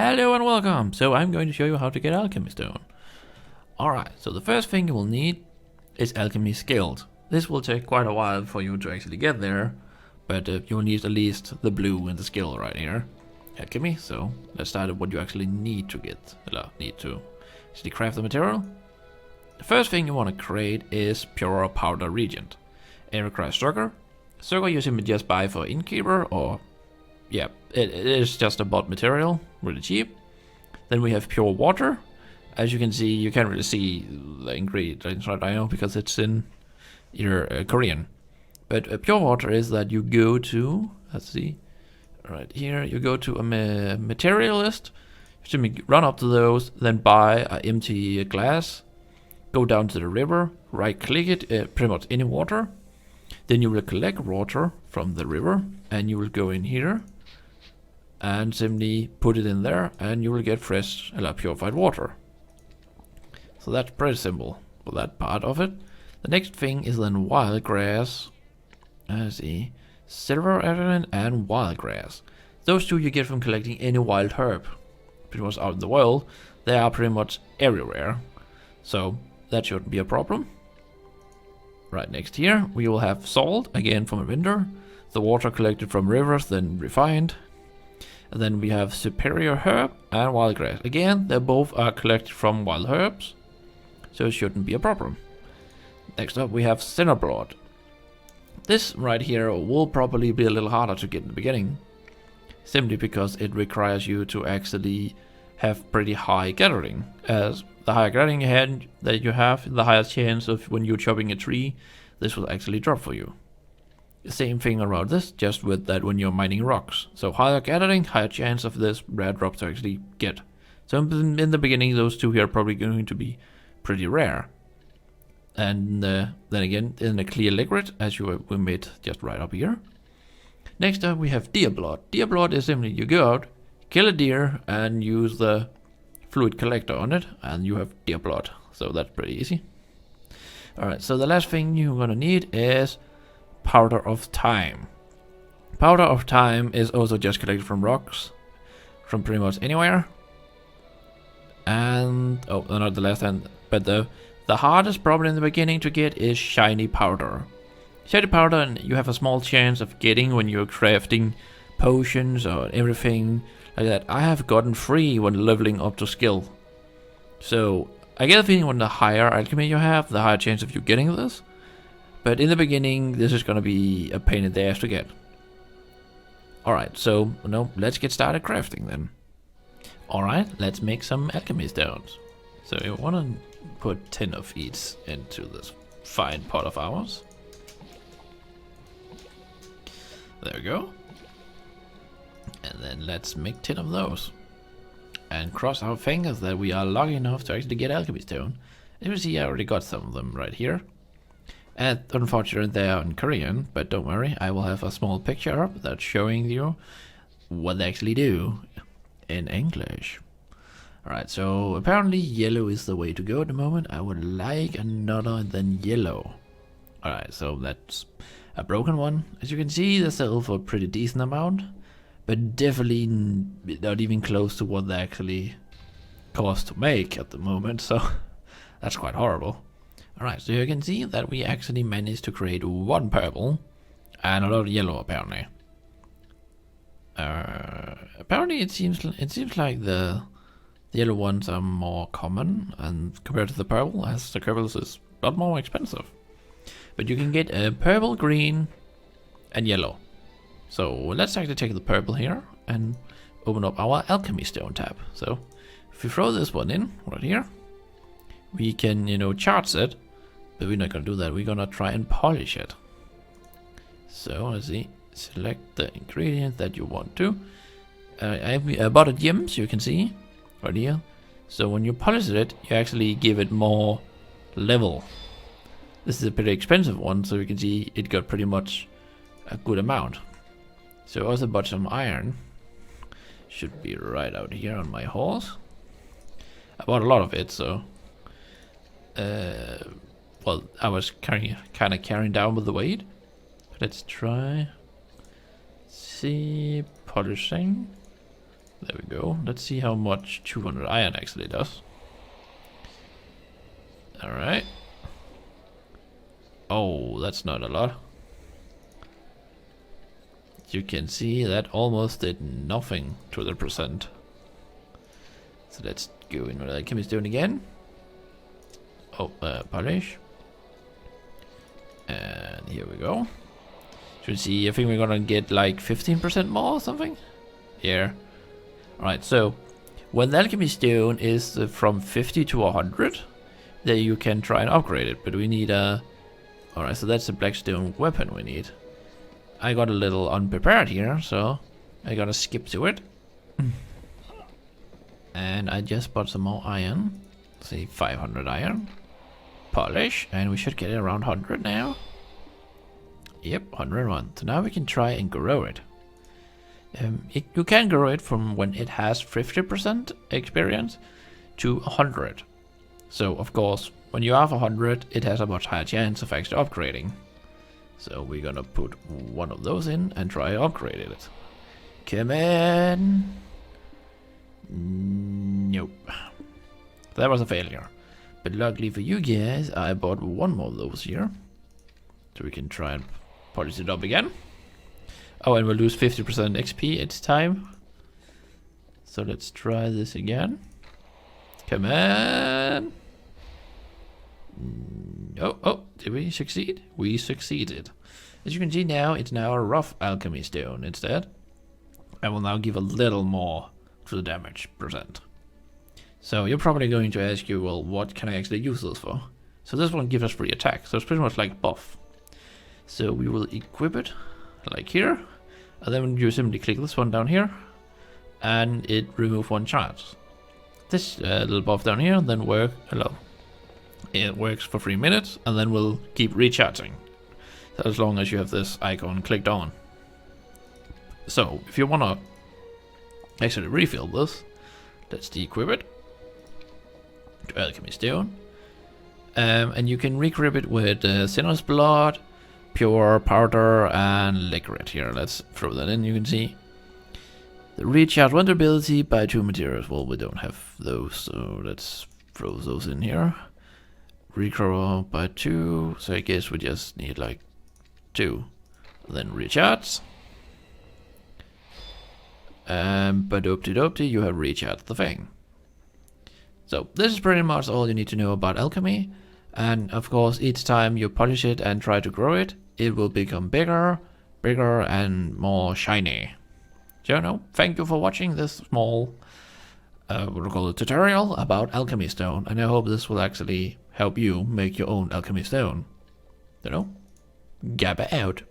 Hello and welcome! So I'm going to show you how to get Alchemy Stone. Alright, so the first thing you will need is Alchemy Skilled. This will take quite a while for you to actually get there, but you will need at least the blue and the skill right here. Alchemy, so let's start with what you actually need to get, actually craft the material. The first thing you want to create is Pure Powder Regent. It requires sugar. Sugar you simply just buy for Innkeeper or yeah, it is just a bought material, really cheap. Then we have pure water. As you can see, you can't really see the ingredients right now because it's in either Korean. But pure water is that you go to, let's see, right here, you go to a materialist, you simply run up to those, then buy an empty glass, go down to the river, right click it, pretty much any water. Then you will collect water from the river and you will go in here and simply put it in there and you will get fresh, purified water. So that's pretty simple for that part of it. The next thing is then wild grass. Let's see, silver element and wild grass. Those two you get from collecting any wild herb pretty much out in the world. They are pretty much everywhere, so that shouldn't be a problem. Right next here we will have salt, again from a vendor, the water collected from rivers then refined. And then we have superior herb and wild grass. Again, they both are collected from wild herbs, so it shouldn't be a problem. Next up we have Cinderblood. This right here will probably be a little harder to get in the beginning, simply because it requires you to actually have pretty high gathering. As the higher gathering head that you have, the higher chance of when you're chopping a tree, this will actually drop for you. Same thing around this, just with that when you're mining rocks. So higher gathering, higher chance of this rare drop to actually get. So in the beginning, those two here are probably going to be pretty rare. And then again, in a clear liquid, as we made just right up here. Next up, we have deer blood. Deer blood is simply you go out, kill a deer, and use the fluid collector on it, and you have deer blood. So that's pretty easy. Alright, so the last thing you're gonna need is Powder of Time. Powder of Time is also just collected from rocks, from pretty much anywhere. And oh, not the last end, but the hardest problem in the beginning to get is shiny powder. Shiny powder you have a small chance of getting when you're crafting potions or everything like that. I have gotten free when leveling up to skill. So I get a feeling when the higher alchemy you have, the higher chance of you getting this. But in the beginning, this is going to be a pain in the ass to get. Alright, so let's get started crafting then. Alright, let's make some alchemy stones. So you want to put 10 of each into this fine pot of ours. There we go. And then let's make 10 of those. And cross our fingers that we are lucky enough to actually get alchemy stone. As you see, I already got some of them right here. And unfortunately they are in Korean, but don't worry, I will have a small picture up that's showing you what they actually do in English. Alright, so apparently yellow is the way to go at the moment. I would like another than yellow. Alright, so that's a broken one. As you can see, they sell for a pretty decent amount, but definitely not even close to what they actually cost to make at the moment, so that's quite horrible. Alright, so you can see that we actually managed to create one purple and a lot of yellow apparently. Apparently it seems like the yellow ones are more common and compared to the purple, as the purple is a lot more expensive. But you can get a purple, green and yellow. So let's actually take the purple here and open up our alchemy stone tab. So if we throw this one in right here, we can charge it. But we're not gonna do that, we're gonna try and polish it. So let's see, select the ingredient that you want to. I bought a gem, so you can see right here. So when you polish it, you actually give it more level. This is a pretty expensive one, so you can see it got pretty much a good amount. So I also bought some iron. Should be right out here on my horse. I bought a lot of it, so well, I was kind of carrying down with the weight. Let's try. See, polishing. There we go. Let's see how much 200 iron actually does. Alright. Oh, that's not a lot. You can see that almost did nothing to the percent. So let's go in with Alchemy Stone again. Oh, polish. And here we go. Should see, I think we're gonna get like 15% more or something. Yeah. Alright, so when the Alchemy Stone is from 50 to 100, then you can try and upgrade it. But we need a... Alright, so that's a Blackstone weapon we need. I got a little unprepared here, so I gotta skip to it. And I just bought some more iron. Say 500 iron. Polish, and we should get it around 100 now. Yep, 101. So now we can try and grow it. You can grow it from when it has 50% experience to 100. So of course, when you have 100, it has a much higher chance of actually upgrading. So we're gonna put one of those in and try upgrading it. Come on. Nope. That was a failure. But luckily for you guys, I bought one more of those here. So we can try and polish it up again. Oh, and we'll lose 50% XP each time. So let's try this again. Come on. Oh, did we succeed? We succeeded. As you can see now, it's now a rough alchemy stone instead. I will now give a little more to the damage percent. So you're probably going to ask you, well, what can I actually use this for? So this one gives us free attack, so it's pretty much like buff. So we will equip it, like here, and then you simply click this one down here, and it removes one charge. This little buff down here then it works for 3 minutes, and then we'll keep recharging, so as long as you have this icon clicked on. So if you want to actually refill this, let's de-equip it to Alchemy Stone, and you can re-equip it with Sinner's Blood, Pure Powder, and Liquid. Here, let's throw that in. You can see the recharge vulnerability by 2 materials. Well, we don't have those, so let's throw those in here. Recover by 2, so I guess we just need like 2. Then recharge. But oopty-doopty, you have recharged the thing. So this is pretty much all you need to know about alchemy. And of course, each time you polish it and try to grow it, it will become bigger, and more shiny. So no, thank you for watching this small tutorial about Alchemy Stone, and I hope this will actually help you make your own Alchemy Stone. You know, Gabba out.